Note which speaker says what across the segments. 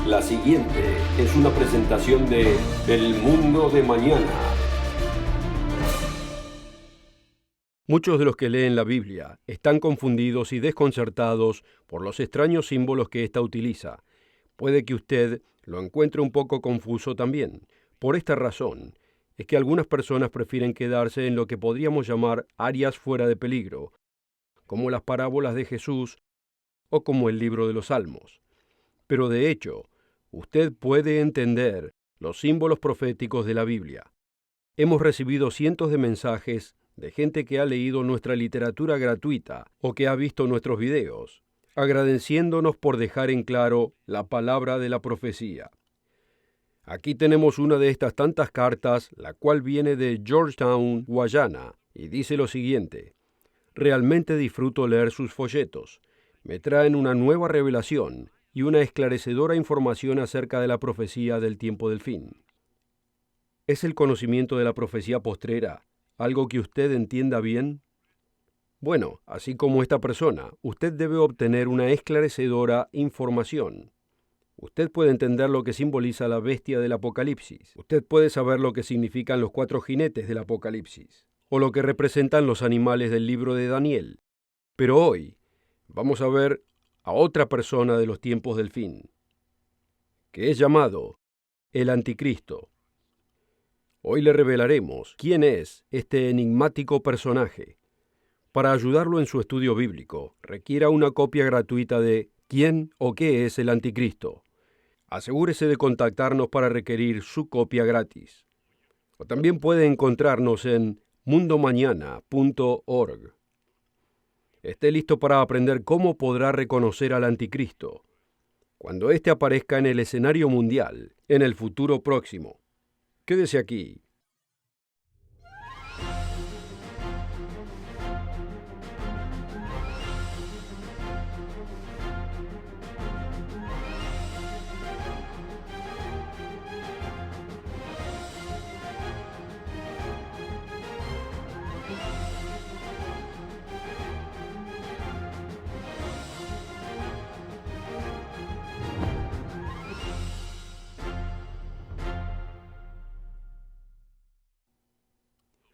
Speaker 1: La siguiente es una presentación de El Mundo de Mañana.
Speaker 2: Muchos de los que leen la Biblia están confundidos y desconcertados por los extraños símbolos que ésta utiliza. Puede que usted lo encuentre un poco confuso también. Por esta razón, es que algunas personas prefieren quedarse en lo que podríamos llamar áreas fuera de peligro, como las parábolas de Jesús o como el libro de los Salmos. Pero de hecho, usted puede entender los símbolos proféticos de la Biblia. Hemos recibido cientos de mensajes de gente que ha leído nuestra literatura gratuita o que ha visto nuestros videos, agradeciéndonos por dejar en claro la palabra de la profecía. Aquí tenemos una de estas tantas cartas, la cual viene de Georgetown, Guyana, y dice lo siguiente: realmente disfruto leer sus folletos. Me traen una nueva revelación y una esclarecedora información acerca de la profecía del tiempo del fin. ¿Es el conocimiento de la profecía postrera algo que usted entienda bien? Bueno, así como esta persona, usted debe obtener una esclarecedora información. Usted puede entender lo que simboliza la bestia del Apocalipsis. Usted puede saber lo que significan los 4 jinetes del Apocalipsis, o lo que representan los animales del libro de Daniel. Pero hoy vamos a ver a otra persona de los tiempos del fin, que es llamado el Anticristo. Hoy le revelaremos quién es este enigmático personaje. Para ayudarlo en su estudio bíblico, requiera una copia gratuita de ¿Quién o qué es el Anticristo? Asegúrese de contactarnos para requerir su copia gratis. O también puede encontrarnos en mundomañana.org. Esté listo para aprender cómo podrá reconocer al Anticristo cuando éste aparezca en el escenario mundial en el futuro próximo. Quédese aquí.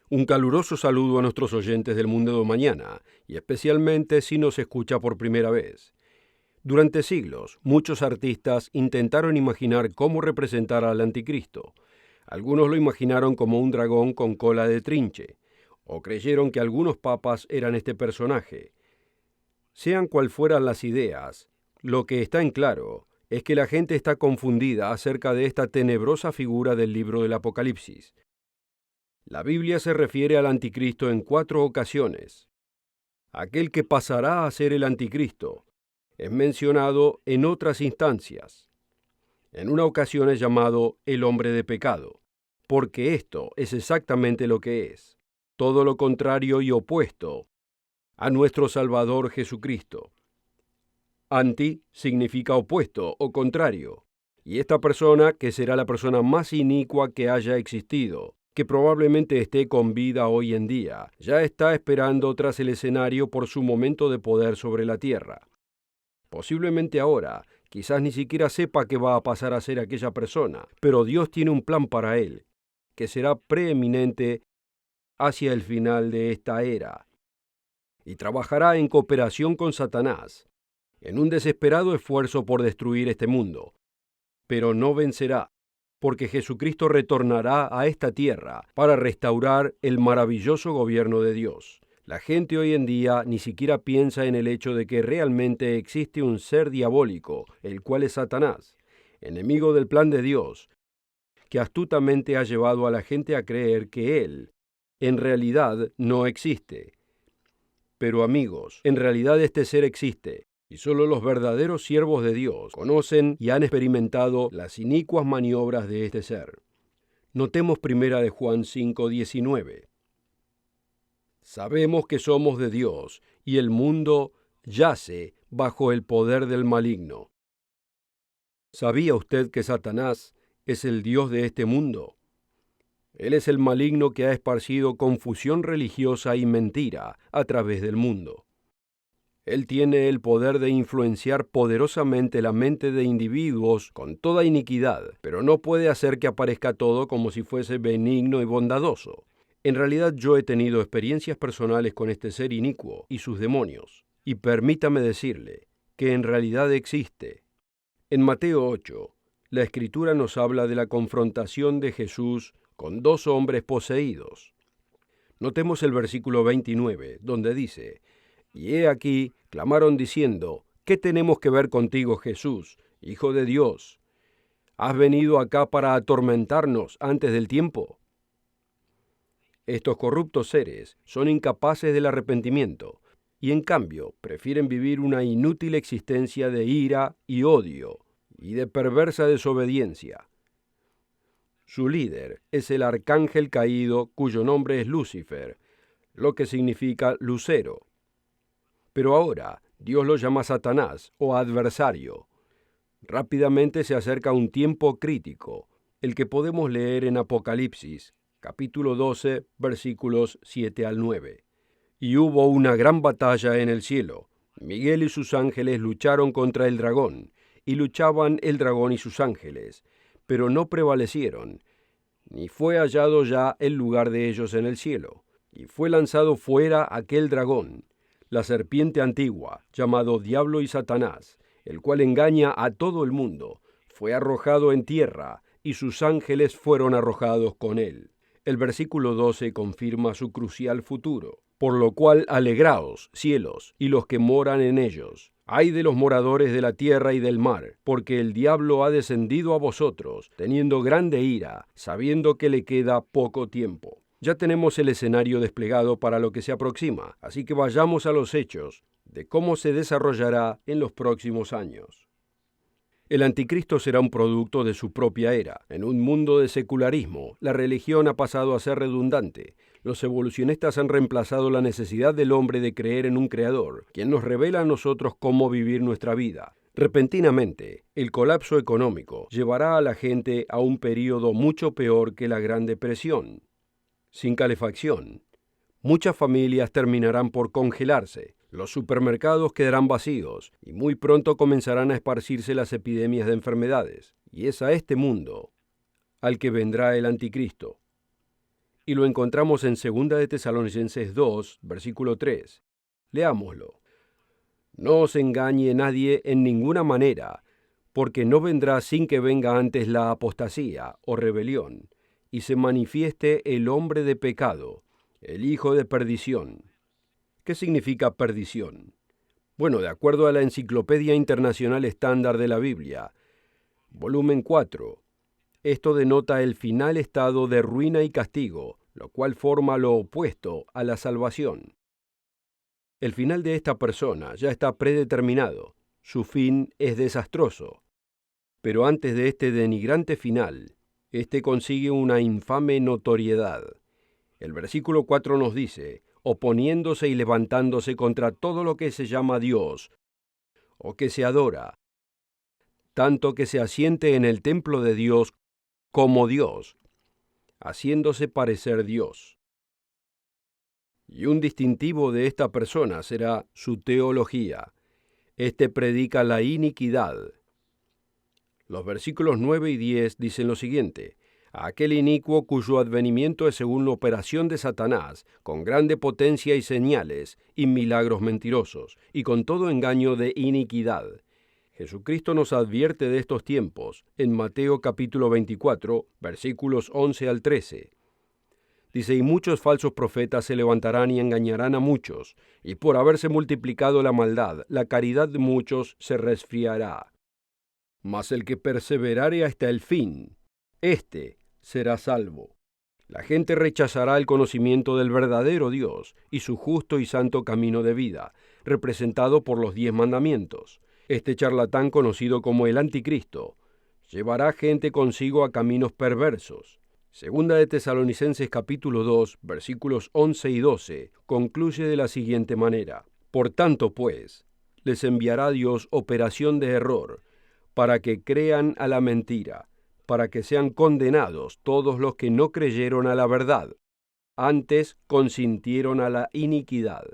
Speaker 2: Un caluroso saludo a nuestros oyentes del Mundo de Mañana, y especialmente si nos escucha por primera vez. Durante siglos, muchos artistas intentaron imaginar cómo representar al Anticristo. Algunos lo imaginaron como un dragón con cola de trinche, o creyeron que algunos papas eran este personaje. Sean cual fueran las ideas, lo que está en claro es que la gente está confundida acerca de esta tenebrosa figura del libro del Apocalipsis. La Biblia se refiere al Anticristo en 4 ocasiones. Aquel que pasará a ser el Anticristo es mencionado en otras instancias. En una ocasión es llamado el hombre de pecado, porque esto es exactamente lo que es, todo lo contrario y opuesto a nuestro Salvador Jesucristo. Anti significa opuesto o contrario, y esta persona, que será la persona más inicua que haya existido, que probablemente esté con vida hoy en día, ya está esperando tras el escenario por su momento de poder sobre la tierra. Posiblemente ahora, quizás ni siquiera sepa qué va a pasar a ser aquella persona, pero Dios tiene un plan para él, que será preeminente hacia el final de esta era, y trabajará en cooperación con Satanás, en un desesperado esfuerzo por destruir este mundo, pero no vencerá, porque Jesucristo retornará a esta tierra para restaurar el maravilloso gobierno de Dios. La gente hoy en día ni siquiera piensa en el hecho de que realmente existe un ser diabólico, el cual es Satanás, enemigo del plan de Dios, que astutamente ha llevado a la gente a creer que él, en realidad, no existe. Pero amigos, en realidad este ser existe. Y solo los verdaderos siervos de Dios conocen y han experimentado las inicuas maniobras de este ser. Notemos 1 Juan 5:19. Sabemos que somos de Dios, y el mundo yace bajo el poder del maligno. ¿Sabía usted que Satanás es el dios de este mundo? Él es el maligno que ha esparcido confusión religiosa y mentira a través del mundo. Él tiene el poder de influenciar poderosamente la mente de individuos con toda iniquidad, pero no puede hacer que aparezca todo como si fuese benigno y bondadoso. En realidad yo he tenido experiencias personales con este ser inicuo y sus demonios, y permítame decirle que en realidad existe. En Mateo 8, la Escritura nos habla de la confrontación de Jesús con dos hombres poseídos. Notemos el versículo 29, donde dice: Y he aquí, clamaron diciendo: ¿Qué tenemos que ver contigo, Jesús, Hijo de Dios? ¿Has venido acá para atormentarnos antes del tiempo? Estos corruptos seres son incapaces del arrepentimiento y en cambio prefieren vivir una inútil existencia de ira y odio y de perversa desobediencia. Su líder es el arcángel caído cuyo nombre es Lucifer, lo que significa lucero. Pero ahora Dios lo llama Satanás o adversario. Rápidamente se acerca un tiempo crítico, el que podemos leer en Apocalipsis, capítulo 12, versículos 7 al 9. Y hubo una gran batalla en el cielo. Miguel y sus ángeles lucharon contra el dragón, y luchaban el dragón y sus ángeles, pero no prevalecieron, ni fue hallado ya el lugar de ellos en el cielo, y fue lanzado fuera aquel dragón, la serpiente antigua, llamado Diablo y Satanás, el cual engaña a todo el mundo, fue arrojado en tierra, y sus ángeles fueron arrojados con él. El versículo 12 confirma su crucial futuro. Por lo cual alegraos, cielos, y los que moran en ellos. Ay de los moradores de la tierra y del mar, porque el diablo ha descendido a vosotros, teniendo grande ira, sabiendo que le queda poco tiempo. Ya tenemos el escenario desplegado para lo que se aproxima, así que vayamos a los hechos de cómo se desarrollará en los próximos años. El anticristo será un producto de su propia era. En un mundo de secularismo, la religión ha pasado a ser redundante. Los evolucionistas han reemplazado la necesidad del hombre de creer en un creador, quien nos revela a nosotros cómo vivir nuestra vida. Repentinamente, el colapso económico llevará a la gente a un período mucho peor que la Gran Depresión. Sin calefacción, muchas familias terminarán por congelarse. Los supermercados quedarán vacíos y muy pronto comenzarán a esparcirse las epidemias de enfermedades. Y es a este mundo al que vendrá el anticristo. Y lo encontramos en 2 de Tesalonicenses 2, versículo 3. Leámoslo. No os engañe nadie en ninguna manera, porque no vendrá sin que venga antes la apostasía o rebelión, y se manifieste el hombre de pecado, el hijo de perdición. ¿Qué significa perdición? Bueno, de acuerdo a la Enciclopedia Internacional Estándar de la Biblia, volumen 4, esto denota el final estado de ruina y castigo, lo cual forma lo opuesto a la salvación. El final de esta persona ya está predeterminado, su fin es desastroso. Pero antes de este denigrante final, este consigue una infame notoriedad. El versículo 4 nos dice: oponiéndose y levantándose contra todo lo que se llama Dios, o que se adora, tanto que se asiente en el templo de Dios como Dios, haciéndose parecer Dios. Y un distintivo de esta persona será su teología. Este predica la iniquidad. Los versículos 9 y 10 dicen lo siguiente: a aquel inicuo cuyo advenimiento es según la operación de Satanás, con grande potencia y señales, y milagros mentirosos, y con todo engaño de iniquidad. Jesucristo nos advierte de estos tiempos en Mateo capítulo 24, versículos 11 al 13. Dice: y muchos falsos profetas se levantarán y engañarán a muchos, y por haberse multiplicado la maldad, la caridad de muchos se resfriará. Mas el que perseverare hasta el fin, éste será salvo. La gente rechazará el conocimiento del verdadero Dios y su justo y santo camino de vida, representado por los 10 mandamientos. Este charlatán, conocido como el anticristo, llevará gente consigo a caminos perversos. 2 de Tesalonicenses capítulo 2, versículos 11 y 12, concluye de la siguiente manera: por tanto, pues, les enviará Dios operación de error, para que crean a la mentira, para que sean condenados todos los que no creyeron a la verdad, antes consintieron a la iniquidad.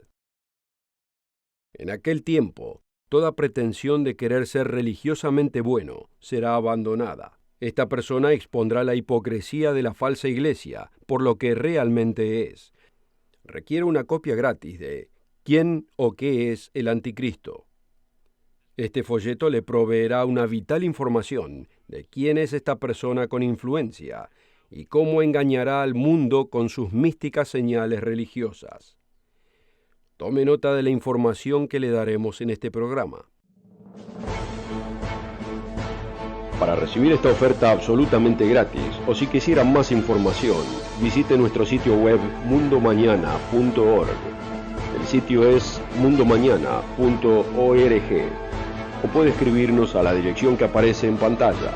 Speaker 2: En aquel tiempo, toda pretensión de querer ser religiosamente bueno será abandonada. Esta persona expondrá la hipocresía de la falsa iglesia por lo que realmente es. Requiere una copia gratis de ¿Quién o qué es el anticristo? Este folleto le proveerá una vital información de quién es esta persona con influencia y cómo engañará al mundo con sus místicas señales religiosas. Tome nota de la información que le daremos en este programa.
Speaker 1: Para recibir esta oferta absolutamente gratis, o si quisieran más información, visite nuestro sitio web mundomañana.org. El sitio es mundomañana.org. O puede escribirnos a la dirección que aparece en pantalla.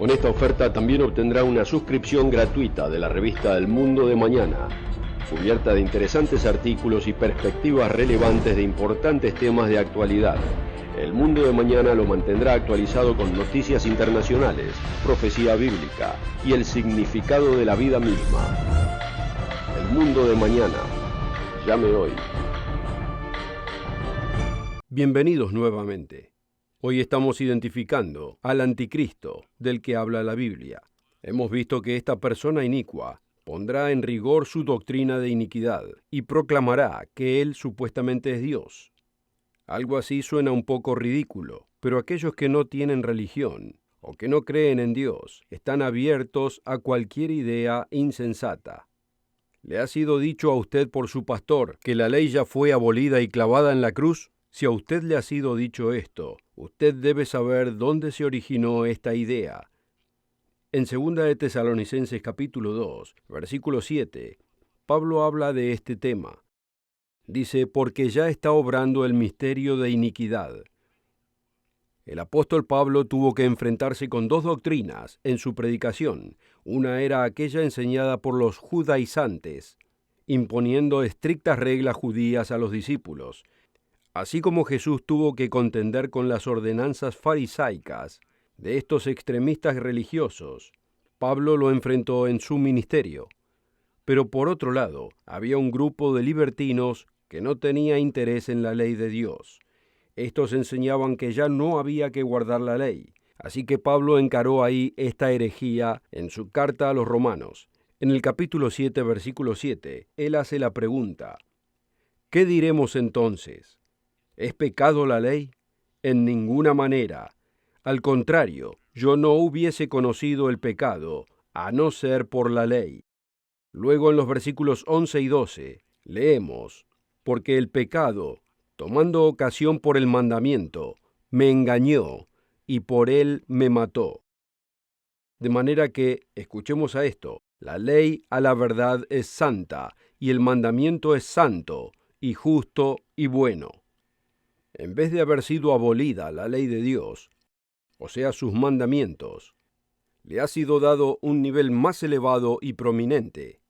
Speaker 1: Con esta oferta también obtendrá una suscripción gratuita de la revista El Mundo de Mañana, cubierta de interesantes artículos y perspectivas relevantes de importantes temas de actualidad. El Mundo de Mañana lo mantendrá actualizado con noticias internacionales, profecía bíblica y el significado de la vida misma. El Mundo de Mañana. Llame hoy.
Speaker 2: Bienvenidos nuevamente. Hoy estamos identificando al anticristo del que habla la Biblia. Hemos visto que esta persona inicua pondrá en rigor su doctrina de iniquidad y proclamará que él supuestamente es Dios. Algo así suena un poco ridículo, pero aquellos que no tienen religión o que no creen en Dios están abiertos a cualquier idea insensata. ¿Le ha sido dicho a usted por su pastor que la ley ya fue abolida y clavada en la cruz? Si a usted le ha sido dicho esto, usted debe saber dónde se originó esta idea. En 2 de Tesalonicenses capítulo 2, versículo 7, Pablo habla de este tema. Dice, porque ya está obrando el misterio de iniquidad. El apóstol Pablo tuvo que enfrentarse con dos doctrinas en su predicación. Una era aquella enseñada por los judaizantes, imponiendo estrictas reglas judías a los discípulos. Así como Jesús tuvo que contender con las ordenanzas farisaicas de estos extremistas religiosos, Pablo lo enfrentó en su ministerio. Pero por otro lado, había un grupo de libertinos que no tenía interés en la ley de Dios. Estos enseñaban que ya no había que guardar la ley. Así que Pablo encaró ahí esta herejía en su carta a los romanos. En el capítulo 7, versículo 7, él hace la pregunta, ¿qué diremos entonces? ¿Es pecado la ley? En ninguna manera. Al contrario, yo no hubiese conocido el pecado, a no ser por la ley. Luego en los versículos 11 y 12, leemos, porque el pecado, tomando ocasión por el mandamiento, me engañó, y por él me mató. De manera que, escuchemos a esto, la ley a la verdad es santa, y el mandamiento es santo, y justo y bueno. En vez de haber sido abolida la ley de Dios, o sea, sus mandamientos, le ha sido dado un nivel más elevado y prominente.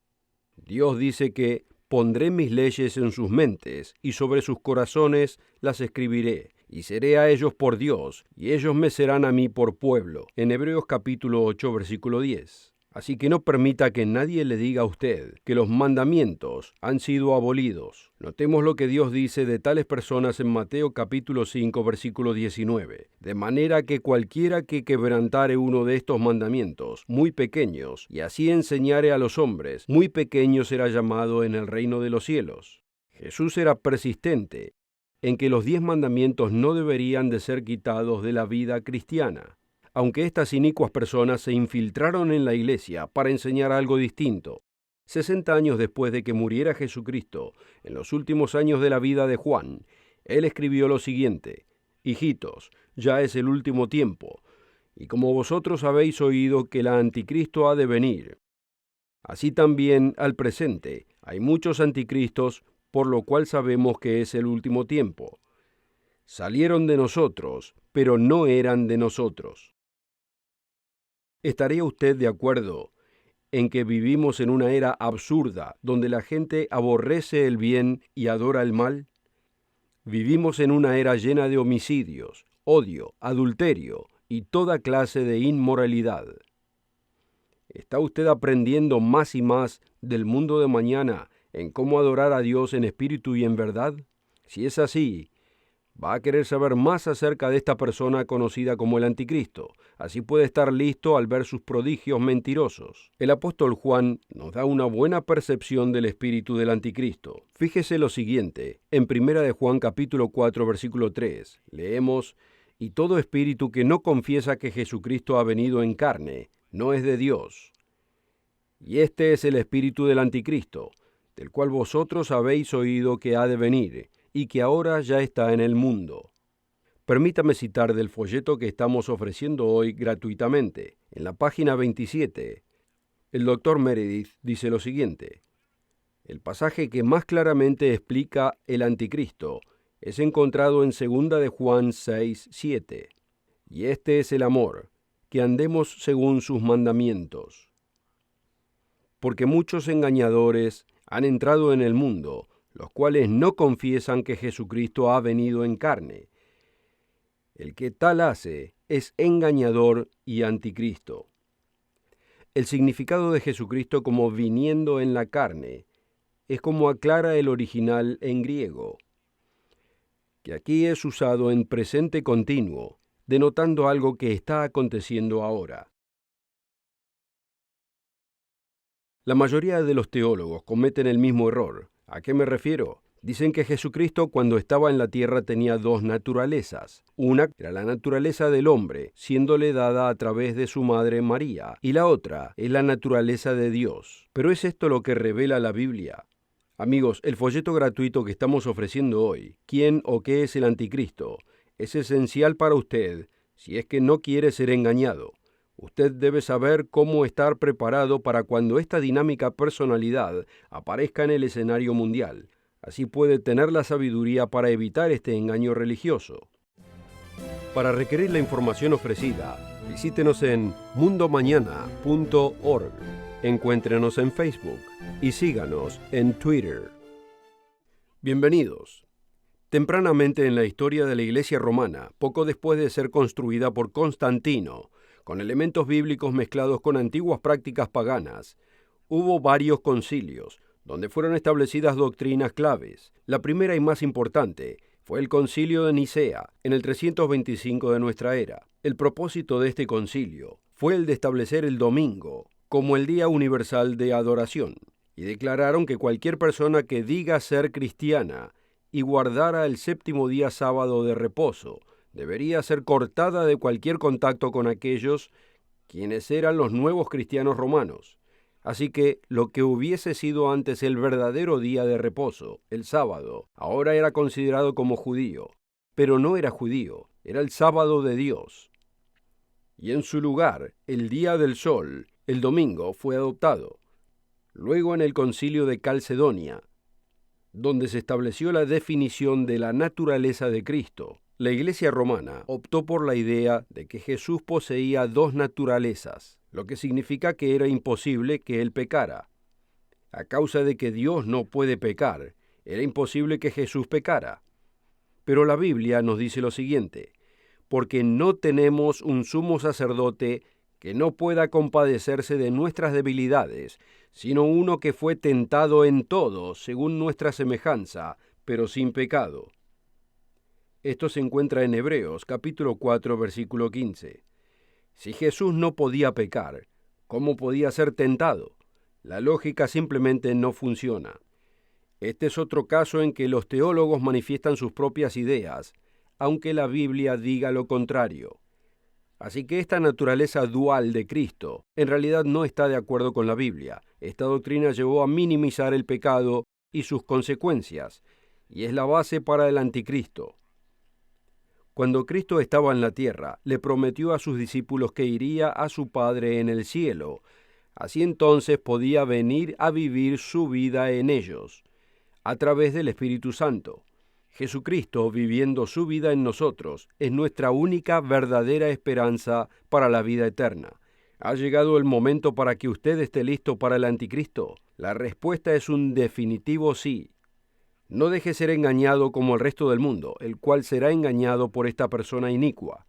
Speaker 2: Dios dice que pondré mis leyes en sus mentes y sobre sus corazones las escribiré, y seré a ellos por Dios, y ellos me serán a mí por pueblo. En Hebreos capítulo 8, versículo 10. Así que no permita que nadie le diga a usted que los mandamientos han sido abolidos. Notemos lo que Dios dice de tales personas en Mateo capítulo 5, versículo 19. De manera que cualquiera que quebrantare uno de estos mandamientos, muy pequeños, y así enseñare a los hombres, muy pequeño será llamado en el reino de los cielos. Jesús era persistente en que los 10 mandamientos no deberían de ser quitados de la vida cristiana. Aunque estas inicuas personas se infiltraron en la iglesia para enseñar algo distinto. 60 años después de que muriera Jesucristo, en los últimos años de la vida de Juan, él escribió lo siguiente, hijitos, ya es el último tiempo, y como vosotros habéis oído que el anticristo ha de venir, así también al presente hay muchos anticristos, por lo cual sabemos que es el último tiempo. Salieron de nosotros, pero no eran de nosotros. ¿Estaría usted de acuerdo en que vivimos en una era absurda, donde la gente aborrece el bien y adora el mal? Vivimos en una era llena de homicidios, odio, adulterio y toda clase de inmoralidad. ¿Está usted aprendiendo más y más del mundo de mañana en cómo adorar a Dios en espíritu y en verdad? Si es así, va a querer saber más acerca de esta persona conocida como el Anticristo. Así puede estar listo al ver sus prodigios mentirosos. El apóstol Juan nos da una buena percepción del espíritu del Anticristo. Fíjese lo siguiente, en 1 de Juan capítulo 4, versículo 3, leemos: «Y todo espíritu que no confiesa que Jesucristo ha venido en carne, no es de Dios. Y este es el espíritu del Anticristo, del cual vosotros habéis oído que ha de venir, y que ahora ya está en el mundo». Permítame citar del folleto que estamos ofreciendo hoy gratuitamente. En la página 27, el Dr. Meredith dice lo siguiente: «El pasaje que más claramente explica el Anticristo es encontrado en 2 de Juan 6, 7. Y este es el amor, que andemos según sus mandamientos. Porque muchos engañadores han entrado en el mundo, los cuales no confiesan que Jesucristo ha venido en carne. El que tal hace es engañador y anticristo». El significado de Jesucristo como viniendo en la carne es como aclara el original en griego, que aquí es usado en presente continuo, denotando algo que está aconteciendo ahora. La mayoría de los teólogos cometen el mismo error. ¿A qué me refiero? Dicen que Jesucristo cuando estaba en la tierra tenía dos naturalezas. Una era la naturaleza del hombre, siéndole dada a través de su madre María, y la otra es la naturaleza de Dios. ¿Pero es esto lo que revela la Biblia? Amigos, el folleto gratuito que estamos ofreciendo hoy, ¿Quién o qué es el Anticristo?, es esencial para usted si es que no quiere ser engañado. Usted debe saber cómo estar preparado para cuando esta dinámica personalidad aparezca en el escenario mundial. Así puede tener la sabiduría para evitar este engaño religioso. Para requerir la información ofrecida, visítenos en mundomañana.org. Encuéntrenos en Facebook y síganos en Twitter. Bienvenidos. Tempranamente en la historia de la Iglesia romana, poco después de ser construida por Constantino, con elementos bíblicos mezclados con antiguas prácticas paganas, hubo varios concilios, donde fueron establecidas doctrinas claves. La primera y más importante fue el Concilio de Nicea, en el 325 de nuestra era. El propósito de este concilio fue el de establecer el domingo como el día universal de adoración, y declararon que cualquier persona que diga ser cristiana y guardara el séptimo día sábado de reposo debería ser cortada de cualquier contacto con aquellos quienes eran los nuevos cristianos romanos. Así que lo que hubiese sido antes el verdadero día de reposo, el sábado, ahora era considerado como judío. Pero no era judío, era el sábado de Dios. Y en su lugar, el día del sol, el domingo, fue adoptado. Luego en el concilio de Calcedonia, donde se estableció la definición de la naturaleza de Cristo, la Iglesia romana optó por la idea de que Jesús poseía dos naturalezas, lo que significa que era imposible que él pecara. A causa de que Dios no puede pecar, era imposible que Jesús pecara. Pero la Biblia nos dice lo siguiente: porque no tenemos un sumo sacerdote que no pueda compadecerse de nuestras debilidades, sino uno que fue tentado en todo según nuestra semejanza, pero sin pecado. Esto se encuentra en Hebreos, capítulo 4, versículo 15. Si Jesús no podía pecar, ¿cómo podía ser tentado? La lógica simplemente no funciona. Este es otro caso en que los teólogos manifiestan sus propias ideas, aunque la Biblia diga lo contrario. Así que esta naturaleza dual de Cristo en realidad no está de acuerdo con la Biblia. Esta doctrina llevó a minimizar el pecado y sus consecuencias, y es la base para el anticristo. Cuando Cristo estaba en la tierra, le prometió a sus discípulos que iría a su Padre en el cielo. Así entonces podía venir a vivir su vida en ellos, a través del Espíritu Santo. Jesucristo, viviendo su vida en nosotros, es nuestra única verdadera esperanza para la vida eterna. ¿Ha llegado el momento para que usted esté listo para el anticristo? La respuesta es un definitivo sí. No deje ser engañado como el resto del mundo, el cual será engañado por esta persona inicua.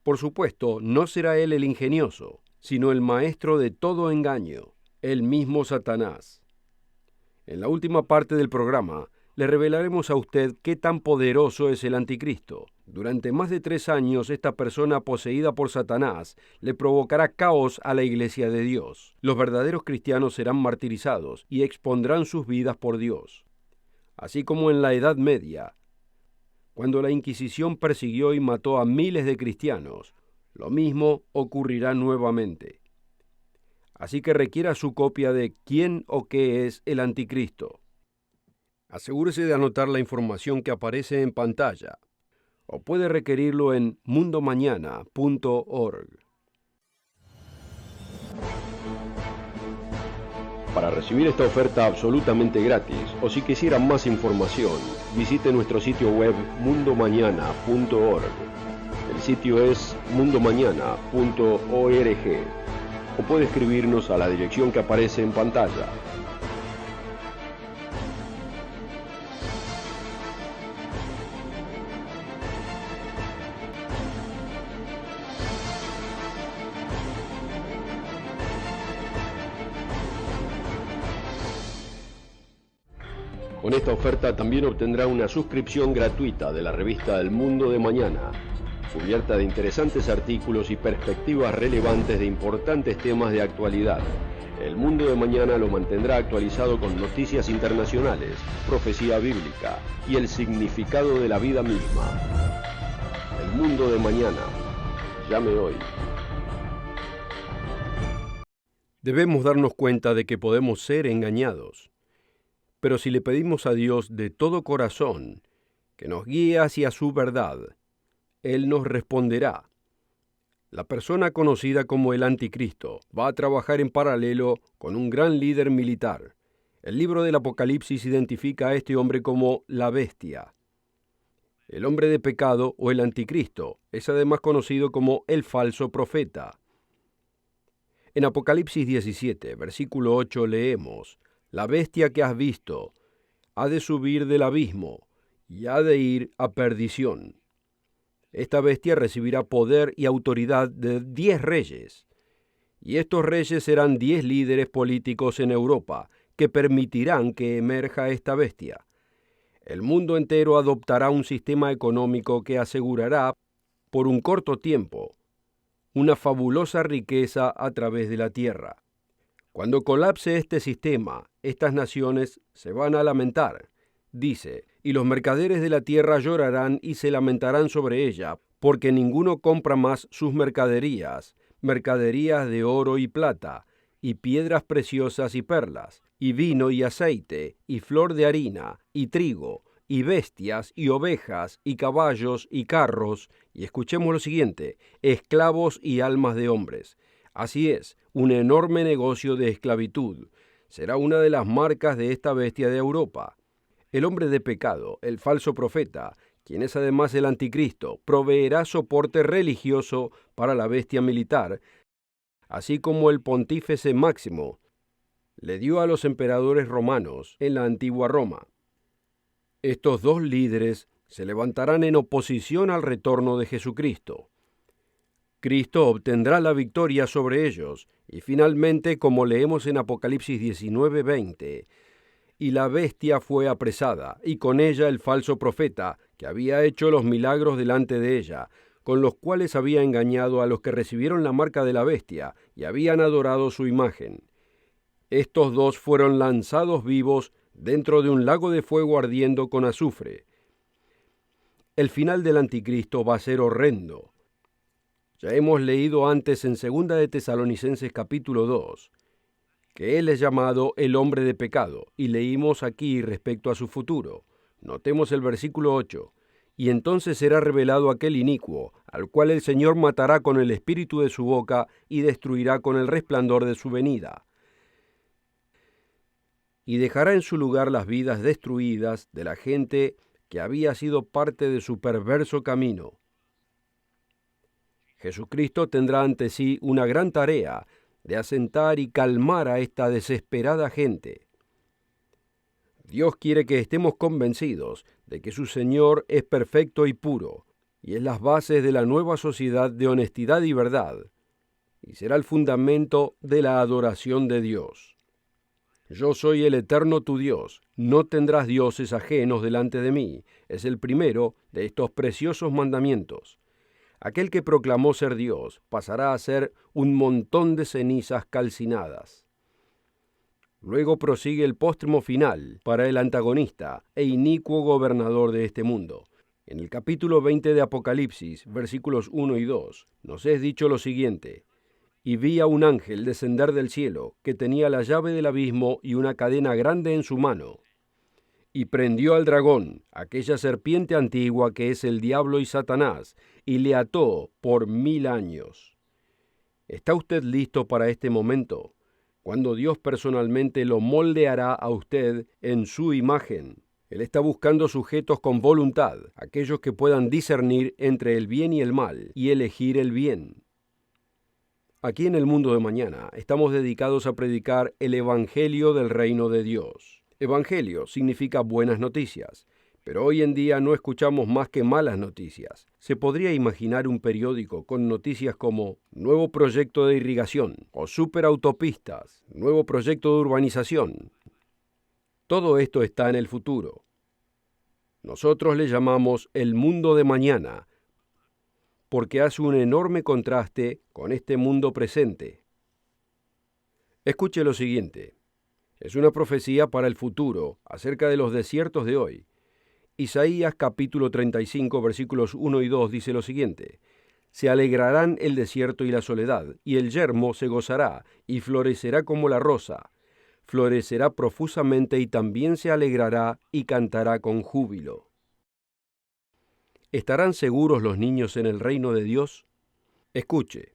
Speaker 2: Por supuesto, no será él el ingenioso, sino el maestro de todo engaño, el mismo Satanás. En la última parte del programa, le revelaremos a usted qué tan poderoso es el anticristo. Durante más de 3 años, esta persona poseída por Satanás le provocará caos a la Iglesia de Dios. Los verdaderos cristianos serán martirizados y expondrán sus vidas por Dios. Así como en la Edad Media, cuando la Inquisición persiguió y mató a miles de cristianos, lo mismo ocurrirá nuevamente. Así que requiera su copia de ¿Quién o qué es el anticristo? Asegúrese de anotar la información que aparece en pantalla, o puede requerirlo en mundomañana.org.
Speaker 1: Para recibir esta oferta absolutamente gratis, o si quisiera más información, visite nuestro sitio web mundomañana.org. El sitio es mundomañana.org, o puede escribirnos a la dirección que aparece en pantalla. Con esta oferta también obtendrá una suscripción gratuita de la revista El Mundo de Mañana, cubierta de interesantes artículos y perspectivas relevantes de importantes temas de actualidad. El Mundo de Mañana lo mantendrá actualizado con noticias internacionales, profecía bíblica y el significado de la vida misma. El Mundo de Mañana. Llame hoy.
Speaker 2: Debemos darnos cuenta de que podemos ser engañados. Pero si le pedimos a Dios de todo corazón que nos guíe hacia su verdad, Él nos responderá. La persona conocida como el anticristo va a trabajar en paralelo con un gran líder militar. El libro del Apocalipsis identifica a este hombre como la bestia. El hombre de pecado o el anticristo es además conocido como el falso profeta. En Apocalipsis 17, versículo 8 leemos: La bestia que has visto ha de subir del abismo y ha de ir a perdición. Esta bestia recibirá poder y autoridad de 10 reyes, y estos reyes serán 10 líderes políticos en Europa que permitirán que emerja esta bestia. El mundo entero adoptará un sistema económico que asegurará, por un corto tiempo, una fabulosa riqueza a través de la tierra. Cuando colapse este sistema, estas naciones se van a lamentar. Dice, y los mercaderes de la tierra llorarán y se lamentarán sobre ella, porque ninguno compra más sus mercaderías, mercaderías de oro y plata, y piedras preciosas y perlas, y vino y aceite, y flor de harina, y trigo, y bestias, y ovejas, y caballos, y carros, y escuchemos lo siguiente, esclavos y almas de hombres. Así es, un enorme negocio de esclavitud. Será una de las marcas de esta bestia de Europa. El hombre de pecado, el falso profeta, quien es además el anticristo, proveerá soporte religioso para la bestia militar, así como el pontífice máximo le dio a los emperadores romanos en la antigua Roma. Estos 2 líderes se levantarán en oposición al retorno de Jesucristo. Cristo obtendrá la victoria sobre ellos, y finalmente, como leemos en Apocalipsis 19:20, y la bestia fue apresada, y con ella el falso profeta, que había hecho los milagros delante de ella, con los cuales había engañado a los que recibieron la marca de la bestia y habían adorado su imagen. Estos 2 fueron lanzados vivos dentro de un lago de fuego ardiendo con azufre. El final del anticristo va a ser horrendo. Ya hemos leído antes en 2 de Tesalonicenses capítulo 2, que él es llamado el hombre de pecado, y leímos aquí respecto a su futuro. Notemos el versículo 8. Y entonces será revelado aquel inicuo, al cual el Señor matará con el espíritu de su boca y destruirá con el resplandor de su venida. Y dejará en su lugar las vidas destruidas de la gente que había sido parte de su perverso camino. Jesucristo tendrá ante sí una gran tarea de asentar y calmar a esta desesperada gente. Dios quiere que estemos convencidos de que su Señor es perfecto y puro, y es las bases de la nueva sociedad de honestidad y verdad, y será el fundamento de la adoración de Dios. Yo soy el eterno tu Dios, no tendrás dioses ajenos delante de mí, es el primero de estos preciosos mandamientos. Aquel que proclamó ser Dios pasará a ser un montón de cenizas calcinadas. Luego prosigue el póstremo final para el antagonista e inicuo gobernador de este mundo. En el capítulo 20 de Apocalipsis, versículos 1 y 2, nos es dicho lo siguiente: «Y vi a un ángel descender del cielo, que tenía la llave del abismo y una cadena grande en su mano. Y prendió al dragón, aquella serpiente antigua que es el diablo y Satanás, y le ató por 1000 años». ¿Está usted listo para este momento, cuando Dios personalmente lo moldeará a usted en su imagen? Él está buscando sujetos con voluntad, aquellos que puedan discernir entre el bien y el mal, y elegir el bien. Aquí en el Mundo de Mañana estamos dedicados a predicar el Evangelio del Reino de Dios. Evangelio significa buenas noticias, pero hoy en día no escuchamos más que malas noticias. Se podría imaginar un periódico con noticias como nuevo proyecto de irrigación o superautopistas, nuevo proyecto de urbanización. Todo esto está en el futuro. Nosotros le llamamos el mundo de mañana, porque hace un enorme contraste con este mundo presente. Escuche lo siguiente. Es una profecía para el futuro acerca de los desiertos de hoy. Isaías capítulo 35 versículos 1 y 2 dice lo siguiente: «Se alegrarán el desierto y la soledad, y el yermo se gozará, y florecerá como la rosa. Florecerá profusamente y también se alegrará y cantará con júbilo». ¿Estarán seguros los niños en el reino de Dios? Escuche.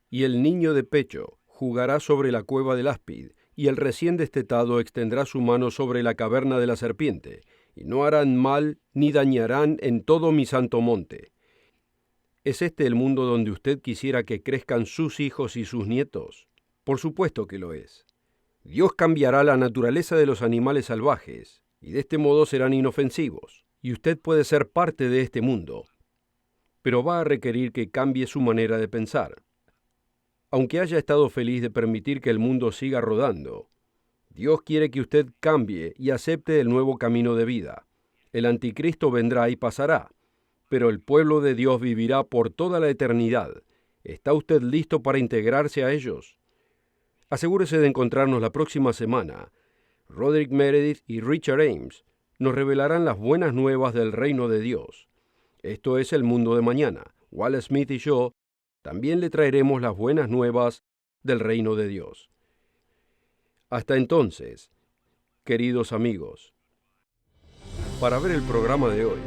Speaker 2: «Y el niño de pecho jugará sobre la cueva del áspid, y el recién destetado extenderá su mano sobre la caverna de la serpiente, y no harán mal ni dañarán en todo mi santo monte». ¿Es este el mundo donde usted quisiera que crezcan sus hijos y sus nietos? Por supuesto que lo es. Dios cambiará la naturaleza de los animales salvajes, y de este modo serán inofensivos, y usted puede ser parte de este mundo, pero va a requerir que cambie su manera de pensar. Aunque haya estado feliz de permitir que el mundo siga rodando, Dios quiere que usted cambie y acepte el nuevo camino de vida. El anticristo vendrá y pasará, pero el pueblo de Dios vivirá por toda la eternidad. ¿Está usted listo para integrarse a ellos? Asegúrese de encontrarnos la próxima semana. Roderick Meredith y Richard Ames nos revelarán las buenas nuevas del reino de Dios. Esto es el Mundo de Mañana. Wallace Smith y yo también le traeremos las buenas nuevas del reino de Dios. Hasta entonces, queridos amigos, para ver el programa de hoy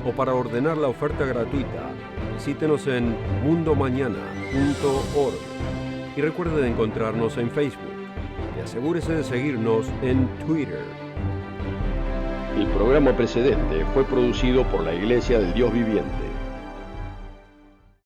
Speaker 2: o para ordenar la oferta gratuita, visítenos en mundomañana.org y recuerde de encontrarnos en Facebook y asegúrese de seguirnos en Twitter.
Speaker 1: El programa precedente fue producido por la Iglesia del Dios Viviente.